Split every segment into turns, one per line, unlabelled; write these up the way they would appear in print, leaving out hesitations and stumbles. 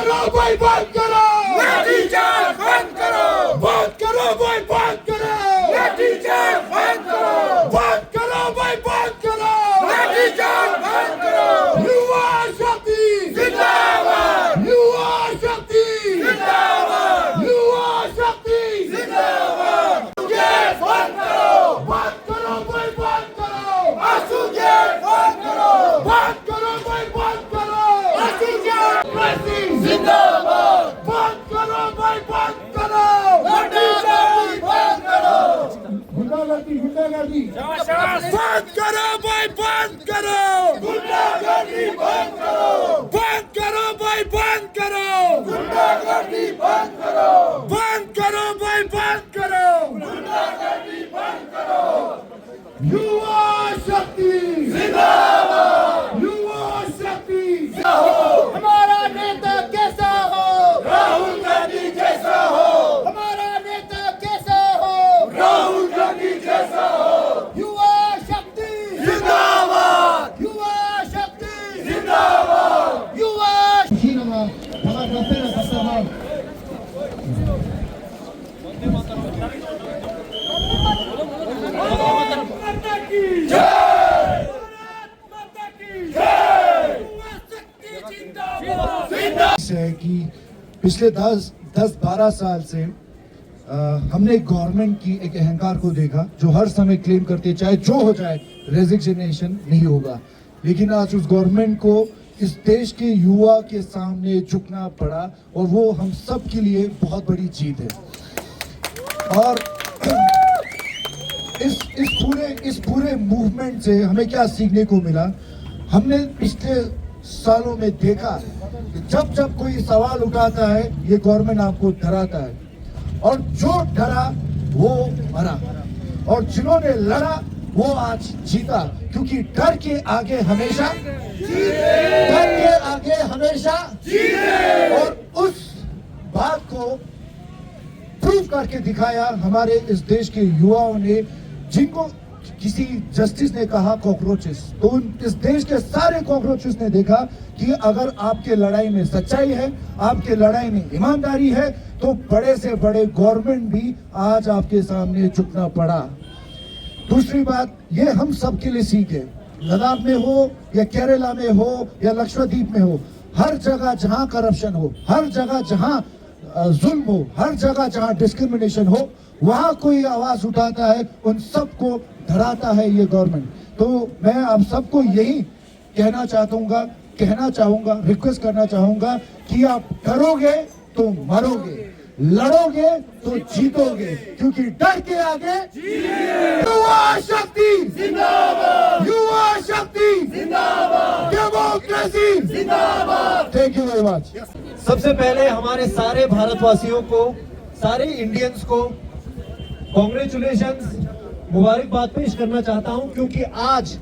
करो भाई, बंद करो
लाठीचार्ज बंद करो,
बंद करो भाई, बंद करो
लाठीचार्ज बंद करो,
बंद करो भाई, बंद करो
लाठीचार्ज बंद करो।
युवा शक्ति
जिंदाबाद,
युवा शक्ति
जिंदाबाद,
युवा शक्ति
जिंदाबाद। गेट बंद करो,
बंद करो भाई, बंद करो
आंसू गेट बंद करो,
बंद करो भाई, बंद करो
आंसू गेट
प्रेसिंग
जिंदाबाद,
बंद करो भाई, बंद करो
लाठीचार्ज बंद करो।
गुंडागर्दी गुंडागर्दी बंद करो भाई, बंद करो
गुंडागर्दी बंद करो,
बंद करो भाई, बंद करो
गुंडागर्दी बंद करो,
बंद करो भाई, बंद करो
गुंडागर्दी बंद करो।
युवा शक्ति
जिंदाबाद,
युवा शक्ति
हमारा नेता कैसा हो,
राहुल गांधी जैसा हो,
हमारा नेता कैसा हो,
राहुल गांधी जैसा हो।
युवा शक्ति,
जिंदाबाद,
युवा शक्ति,
जिंदाबाद।
युवा
माता की जय, माता की जय, युवा शक्ति जिंदाबाद, जिंदाबाद।
है कि पिछले 10-12 साल से हमने गवर्नमेंट की एक अहंकार को देखा जो हर समय क्लेम करती है चाहे जो हो जाए रेजिग्नेशन नहीं होगा, लेकिन आज उस गवर्नमेंट को इस देश के युवा के सामने झुकना पड़ा और वो हम सब के लिए बहुत बड़ी जीत है। और इस पूरे मूवमेंट से हमें क्या सीखने को मिला, हमने पिछले सालों में देखा कि जब कोई सवाल उठाता है ये गवर्नमेंट आपको डराता है, और जो डरा वो मरा, और जिन्होंने लड़ा वो आज जीता, क्योंकि डर के आगे हमेशा डर के आगे हमेशा और उस बात को प्रूव करके दिखाया हमारे इस देश के युवाओं ने, जिनको किसी जस्टिस ने कहा कॉकरोचेस, तो इस देश के सारे कॉकरोचेस ने देखा कि अगर आपके लड़ाई में सच्चाई है, आपके लड़ाई में ईमानदारी है, तो बड़े से बड़े गवर्नमेंट भी आज आपके सामने झुकना पड़ा। दूसरी बात, ये हम सब के लिए सीख है, लद्दाख में हो या केरला में हो या लक्षद्वीप में हो, हर जगह जहां करप्शन हो, हर जगह जहां जुल्म हो, हर जगह जहां डिस्क्रिमिनेशन हो, वहां कोई आवाज उठाता है, उन सबको डराता है ये गवर्नमेंट। तो मैं आप सबको यही कहना चाहूंगा, रिक्वेस्ट करना चाहूंगा कि आप डरोगे तो मरोगे, लड़ोगे तो जीतोगे, क्योंकि डर के आगे युवा शक्ति
जिंदाबाद,
युवा शक्ति
जिंदाबाद,
डेमोक्रेसी
जिंदाबाद।
Thank you very much.
सबसे पहले हमारे सारे भारतवासियों को, सारे इंडियंस को कॉन्ग्रेचुलेशंस, मुबारकबाद पेश करना चाहता हूं, क्योंकि आज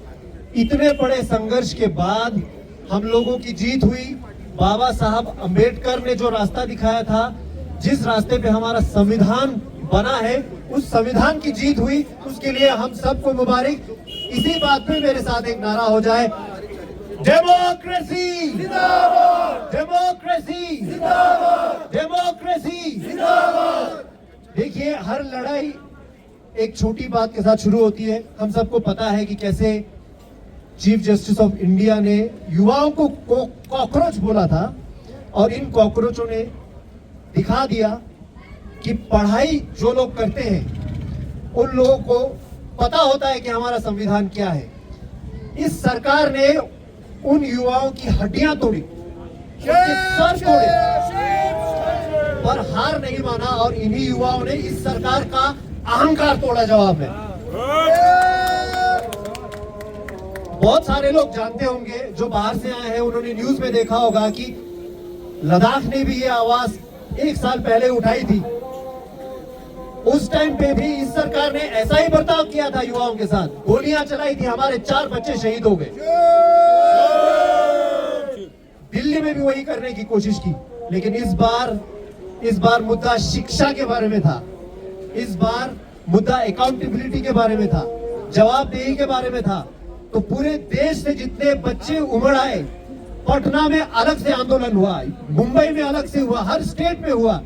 इतने बड़े संघर्ष के बाद हम लोगों की जीत हुई। बाबा साहब अंबेडकर ने जो रास्ता दिखाया था, जिस रास्ते पे हमारा संविधान बना है, उस संविधान की जीत हुई, उसके लिए हम सबको मुबारक। इसी बात पे मेरे साथ एक नारा हो जाए, डेमोक्रेसी
जिंदाबाद,
डेमोक्रेसी
जिंदाबाद,
डेमोक्रेसी।
जिंदाबाद।
देखिए, हर लड़ाई एक छोटी बात के साथ शुरू होती है। हम सबको पता है कि कैसे चीफ जस्टिस ऑफ इंडिया ने युवाओं को कॉकरोच बोला था, और इन कॉकरोचों ने दिखा दिया कि पढ़ाई जो लोग करते हैं उन लोगों को पता होता है कि हमारा संविधान क्या है। इस सरकार ने उन युवाओं की हड्डियां तोड़ी, उनके सर तोड़े, पर हार नहीं माना, और इन्हीं युवाओं ने इस सरकार का अहंकार तोड़ा जवाब में। बहुत सारे लोग जानते होंगे जो बाहर से आए हैं, उन्होंने न्यूज में देखा होगा कि लद्दाख ने भी ये आवाज 1 साल पहले उठाई थी। उस टाइम पे भी इस सरकार ने ऐसा ही बर्ताव किया था युवाओं के साथ, गोलियां चलाई थी, हमारे 4 बच्चे शहीद हो गए। दिल्ली में भी वही करने की कोशिश की, लेकिन इस बार मुद्दा शिक्षा के बारे में था, इस बार मुद्दा अकाउंटेबिलिटी के बारे में था, जवाबदेही के बारे में था। तो पूरे देश से जितने बच्चे उमड़ आए पटना में अलग से आंदोलन हुआ, मुंबई में अलग से हुआ, हर स्टेट में हुआ,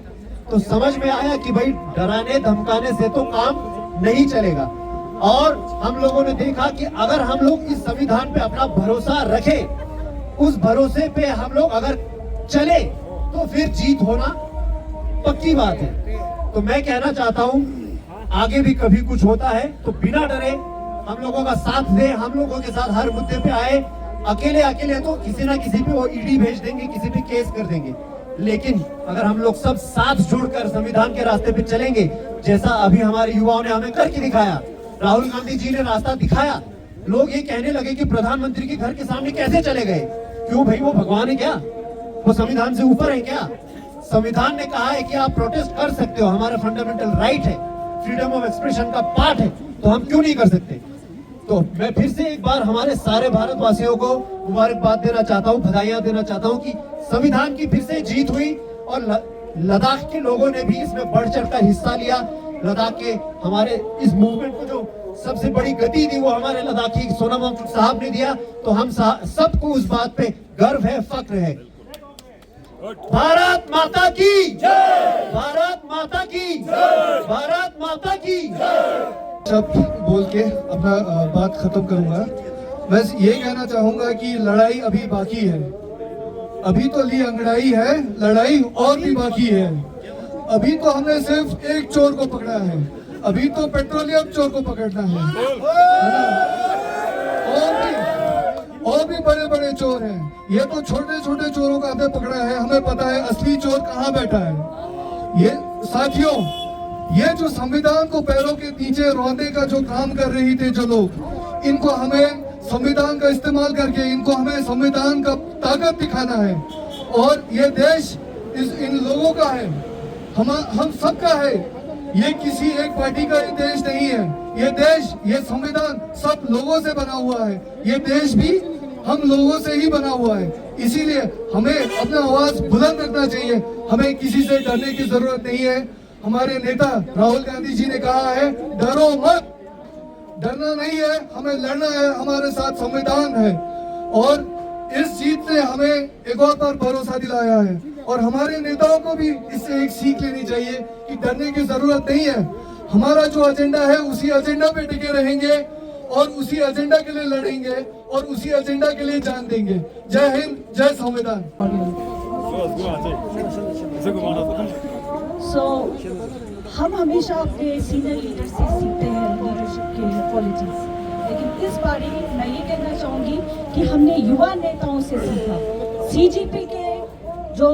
तो समझ में आया कि भाई डराने धमकाने से तो काम नहीं चलेगा। और हम लोगों ने देखा कि अगर हम लोग इस संविधान पे अपना भरोसा रखें, उस भरोसे पे हम लोग अगर चले तो फिर जीत होना पक्की बात है। तो मैं कहना चाहता हूं, आगे भी कभी कुछ होता है तो बिना डरे हम लोगों का साथ दे, हम लोगों के साथ हर मुद्दे पे आए। अकेले तो किसी ना किसी पे वो ईडी भेज देंगे, किसी पे केस कर देंगे, लेकिन अगर हम लोग सब साथ जुड़कर संविधान के रास्ते पे चलेंगे, जैसा अभी हमारे युवाओं ने हमें करके दिखाया, राहुल गांधी जी ने रास्ता दिखाया, लोग ये कहने लगे कि प्रधानमंत्री के घर के सामने कैसे चले गए। क्यों भाई, वो भगवान है क्या? वो संविधान से ऊपर है क्या? संविधान ने कहा है कि आप प्रोटेस्ट कर सकते हो, हमारा फंडामेंटल राइट है, फ्रीडम ऑफ एक्सप्रेशन का पार्ट है, तो हम क्यों नहीं कर सकते? तो मैं फिर से एक बार हमारे सारे भारतवासियों को मुबारकबाद देना चाहता हूँ, बधाइयां देना चाहता हूँ कि संविधान की फिर से जीत हुई और लद्दाख के लोगों ने भी इसमें बढ़ चढ़कर हिस्सा लिया। लद्दाख के हमारे इस मूवमेंट को जो सबसे बड़ी गति दी वो हमारे लद्दाखी सोनम वांगचुक साहब ने दिया, तो हम सबको उस बात पे गर्व है, फक्र है। भारत माता की जय, भारत माता की जय, भारत माता की जय।
शब्द बोल के अपना बात खत्म करूंगा। बस ये कहना चाहूंगा कि लड़ाई अभी बाकी है, अभी तो ली अंगड़ाई है, लड़ाई और भी बाकी है। अभी तो हमने सिर्फ एक चोर को पकड़ा है, अभी तो पेट्रोलियम चोर को पकड़ना है ना? और भी बड़े बड़े चोर हैं। ये तो छोटे छोटे चोरों का हमें पकड़ा है, हमें पता है असली चोर कहाँ बैठा है। ये साथियों, ये जो संविधान को पैरों के नीचे रौंदे का जो काम कर रही थे जो लोग, इनको हमें संविधान का इस्तेमाल करके इनको हमें संविधान का ताकत दिखाना है। और ये देश इन लोगों का है, हम सबका है। ये किसी एक पार्टी का ये देश नहीं है। ये देश, ये संविधान सब लोगों से बना हुआ है। ये देश भी हम लोगों से ही बना हुआ है। इसीलिए हमें अपना आवाज बुलंद रखना चाहिए, हमें किसी से डरने की जरूरत नहीं है। हमारे नेता राहुल गांधी जी ने कहा है, डरो मत। डरना नहीं है, हमें लड़ना है, हमारे साथ संविधान है। और इस जीत ने हमें एक और बार भरोसा दिलाया है। और हमारे नेताओं को भी इससे एक सीख लेनी चाहिए कि डरने की जरूरत नहीं है। हमारा जो एजेंडा है उसी एजेंडा पे टिके रहेंगे और उसी एजेंडा के लिए लड़ेंगे और उसी एजेंडा के लिए जान देंगे। जय हिंद, जय संविधान।
हम हमेशा अपने सीनियर लीडर से सीखते हैं लीडरशिप के क्वालिटीज, लेकिन इस बारी मैं ये कहना चाहूँगी कि हमने युवा नेताओं से सीखा। सीजेपी के जो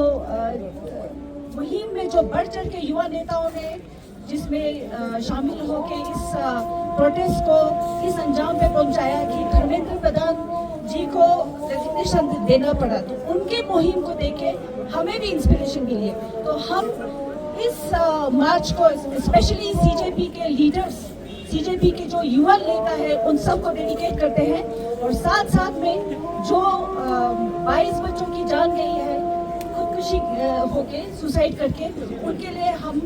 मुहिम में जो बढ़ चढ़ के युवा नेताओं ने जिसमें शामिल होकर इस प्रोटेस्ट को इस अंजाम पे पहुंचाया कि धर्मेंद्र प्रधान जी को रेजिग्नेशन देना पड़ा, तो उनके मुहिम को देखे हमें भी इंस्पिरेशन मिली है। तो हम इस मार्च को स्पेशली सीजेपी के लीडर्स, सीजेपी के जो युवा नेता है उन सबको डेडिकेट करते हैं। और साथ साथ में जो 22 बच्चों की जान गई है खुदकुशी होके, सुसाइड करके, उनके लिए हम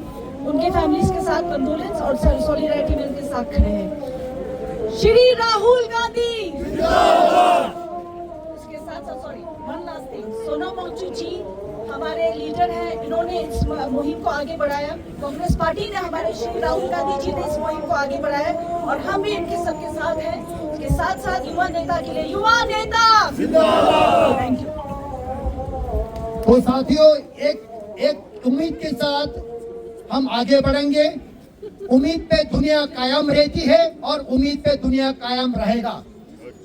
उनके फैमिलीज के साथ कंडोलेंस और सॉलिडारिटी में उनके साथ खड़े हैं। श्री राहुल गांधी उसके साथ sorry one last thing, Sonam Wangchuk ji हमारे लीडर हैं, इन्होंने इस मुहिम को आगे बढ़ाया। कांग्रेस पार्टी ने, हमारे श्री राहुल गांधी जी ने इस मुहिम को आगे बढ़ाया और हम भी इनके सबके साथ हैं। इसके साथ साथ युवा नेता के लिए युवा नेता जिंदाबाद। Thank you.
तो साथियों, एक उम्मीद के साथ हम आगे बढ़ेंगे। उम्मीद पे दुनिया कायम रहती है और उम्मीद पे दुनिया कायम रहेगा।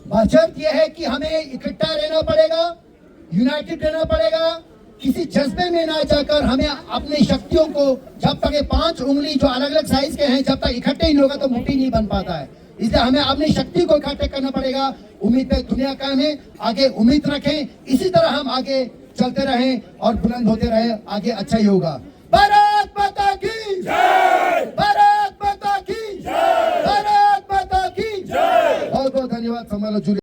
बशर्त यह है कि हमें इकट्ठा रहना पड़ेगा, यूनाइटेड रहना पड़ेगा। किसी जज्बे में ना जाकर हमें अपनी शक्तियों को, जब तक ये 5 उंगली जो अलग अलग साइज के हैं, जब तक इकट्ठे ही नहीं होगा तो मुट्ठी नहीं बन पाता है। इसलिए हमें अपनी शक्ति को इकट्ठे करना पड़ेगा। उम्मीद पे दुनिया कायम है, आगे उम्मीद रखें, इसी तरह हम आगे चलते रहें और बुलंद होते रहें। आगे अच्छा ही होगा। भारत माता की जय, भारत माता की जय, भारत माता की जय। बहुत बहुत धन्यवाद।